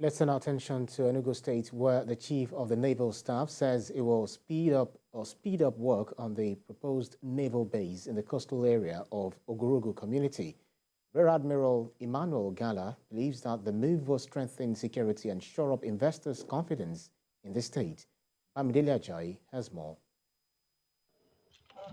Let's turn our attention to Enugu State, where the chief of the Naval Staff says it will speed up work on the proposed naval base in the coastal area of Ogurugu community. Rear Admiral EMMANUEL OGALLA believes that the move will strengthen security and shore up investors' confidence in the state. Bamidele Ajayi has more.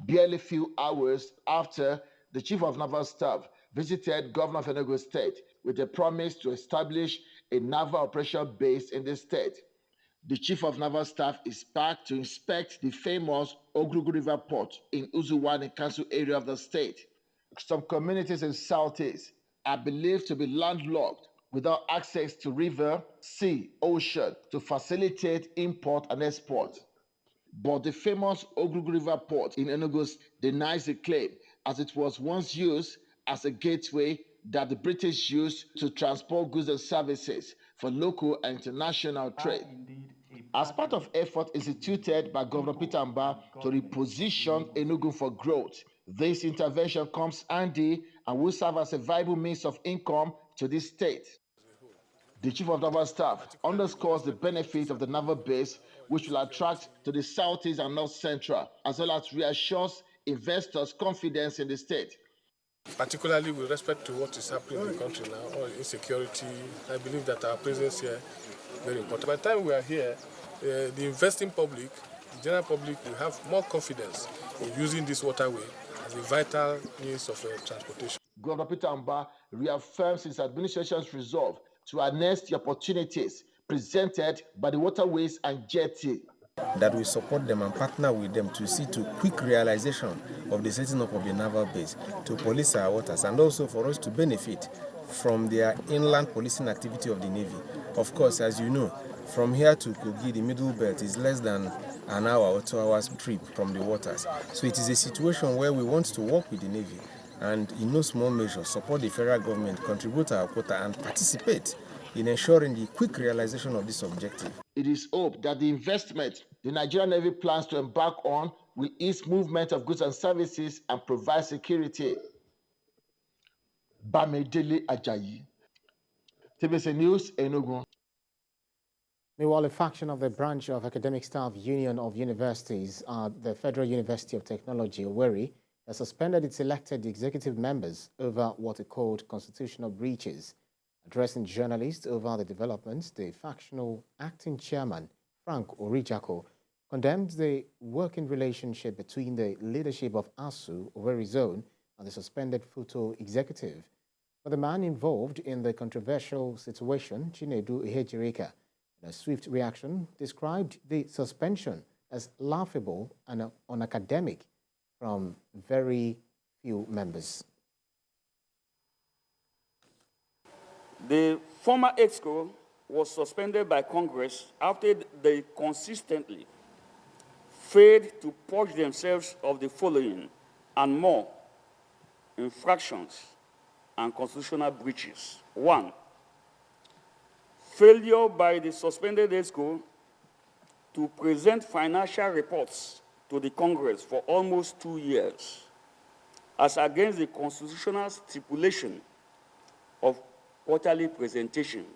Barely few hours after the Chief of Naval Staff visited Governor of Enugu State with a promise to establish a naval operation base in the state, the Chief of Naval Staff is back to inspect the famous Ogurugu River Port in Uzuwani Council area of the state. Some communities in Southeast are believed to be landlocked without access to river, sea, ocean to facilitate import and export. But the famous Ogurugu River Port in Enugu denies the claim, as it was once used as a gateway that the British used to transport goods and services for local and international trade. As part of effort instituted by Governor Peter Mbah to reposition Enugu for growth, this intervention comes handy and will serve as a viable means of income to this state. The Chief of Naval Staff underscores the benefit of the naval base, which will attract to the Southeast and North Central, as well as reassures investors' confidence in the state. Particularly with respect to what is happening in the country now, or insecurity, I believe that our presence here is very important. By the time we are here, the investing public, the general public, will have more confidence in using this waterway as a vital means of transportation. Governor Peter Mbah reaffirms his administration's resolve to harness the opportunities presented by the waterways and jetty. That we support them and partner with them to see to quick realization of the setting up of a naval base, to police our waters, and also for us to benefit from their inland policing activity of the Navy. Of course, as you know, from here to Kogi, the middle belt is less than an hour or 2 hours trip from the waters. So it is a situation where we want to work with the Navy and in no small measure support the federal government, contribute our quota, and participate in ensuring the quick realization of this objective. It is hoped that the investment the Nigerian Navy plans to embark on will ease movement of goods and services and provide security. Bamidele Ajayi, TVC News, Enugu. Meanwhile, a faction of the branch of Academic Staff Union of Universities at the Federal University of Technology, Owerri, has suspended its elected executive members over what it called constitutional breaches. Addressing journalists over the developments, the factional acting chairman, Frank Orijako, condemned the working relationship between the leadership of ASU, Owerri Zone, and the suspended photo executive. But the man involved in the controversial situation, Chinedu Ihejirika, in a swift reaction, described the suspension as laughable and unacademic from very few members. The former EXCO was suspended by Congress after they consistently failed to purge themselves of the following and more infractions and constitutional breaches. 1, failure by the suspended EXCO to present financial reports to the Congress for almost 2 years, as against the constitutional stipulation of quarterly presentations.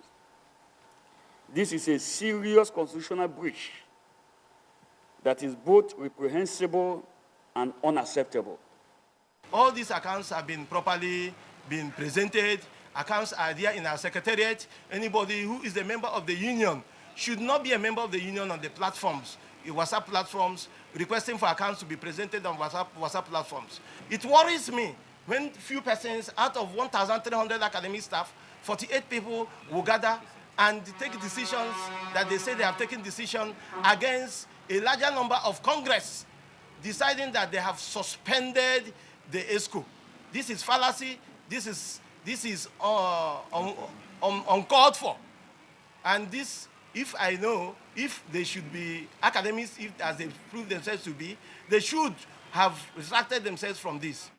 This is a serious constitutional breach that is both reprehensible and unacceptable. All these accounts have been properly presented. Accounts are there in our secretariat. Anybody who is a member of the union should not be a member of the union on the platforms, WhatsApp platforms, requesting for accounts to be presented on WhatsApp platforms. It worries me when few persons out of 1,300 academic staff, 48 people will gather and take decisions that they say they have taken decision against a larger number of Congress, deciding that they have suspended the ESCO. This is fallacy. This is uncalled for. And this, if they should be academics, as they prove themselves to be, they should have retracted themselves from this.